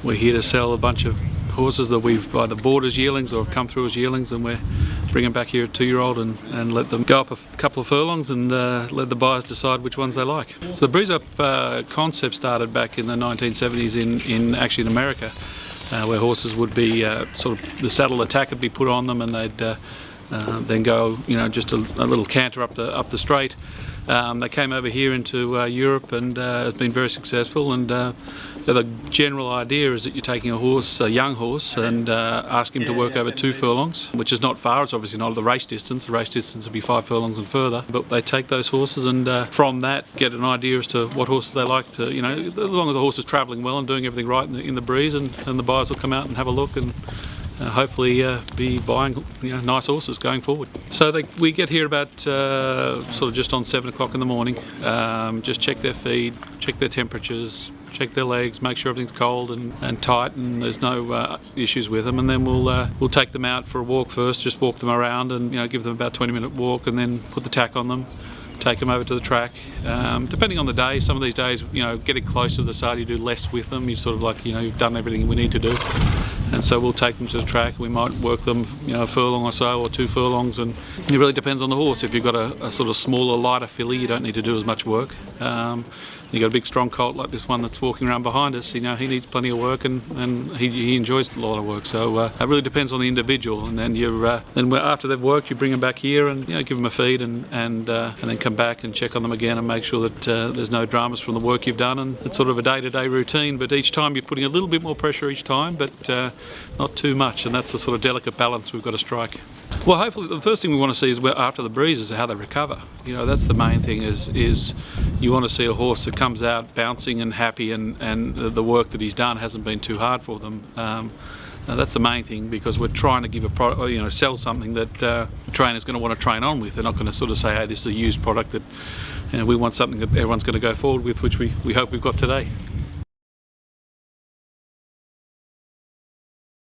We're here to sell a bunch of horses that we've either bought as yearlings or have come through as yearlings, and we're bringing back here a 2-year-old and let them go up a couple of furlongs and let the buyers decide which ones they like. So the breeze up concept started back in the 1970s in America, where horses would be sort of the saddle attack would be put on them, and they'd then go, just a little canter up the straight. They came over here into Europe and it's been very successful, and the general idea is that you're taking a young horse, and ask him to work over 2 furlongs, which is not far. It's obviously not the race distance. The race distance will be 5 furlongs and further, but they take those horses and from that get an idea as to what horses they like to, as long as the horse is travelling well and doing everything right in the breeze, and the buyers will come out and have a look and hopefully be buying nice horses going forward. So we get here about sort of just on 7 o'clock in the morning, just check their feed, check their temperatures, check their legs, make sure everything's cold and tight and there's no issues with them, and then we'll take them out for a walk first, just walk them around and give them about a 20-minute walk, and then put the tack on them, take them over to the track. Depending on the day, some of these days, getting closer to the start, you do less with them. You sort of like, you've done everything we need to do. And so we'll take them to the track. We might work them, a furlong or so, or 2 furlongs, and it really depends on the horse. If you've got a sort of smaller, lighter filly, you don't need to do as much work. You've got a big, strong colt like this one that's walking around behind us. He needs plenty of work, and he enjoys a lot of work. So it really depends on the individual. And then after they've worked, you bring them back here and give them a feed, and then come back and check on them again and make sure that there's no dramas from the work you've done. And it's sort of a day-to-day routine. But each time you're putting a little bit more pressure each time, but not too much. And that's the sort of delicate balance we've got to strike. Well, hopefully the first thing we want to see is after the breeze is how they recover. That's the main thing. Is you want to see a horse that comes out bouncing and happy, and the work that he's done hasn't been too hard for them. That's the main thing, because we're trying to give a product, sell something that the trainer's going to want to train on with. They're not going to sort of say, hey, this is a used product that we want something that everyone's going to go forward with, which we hope we've got today.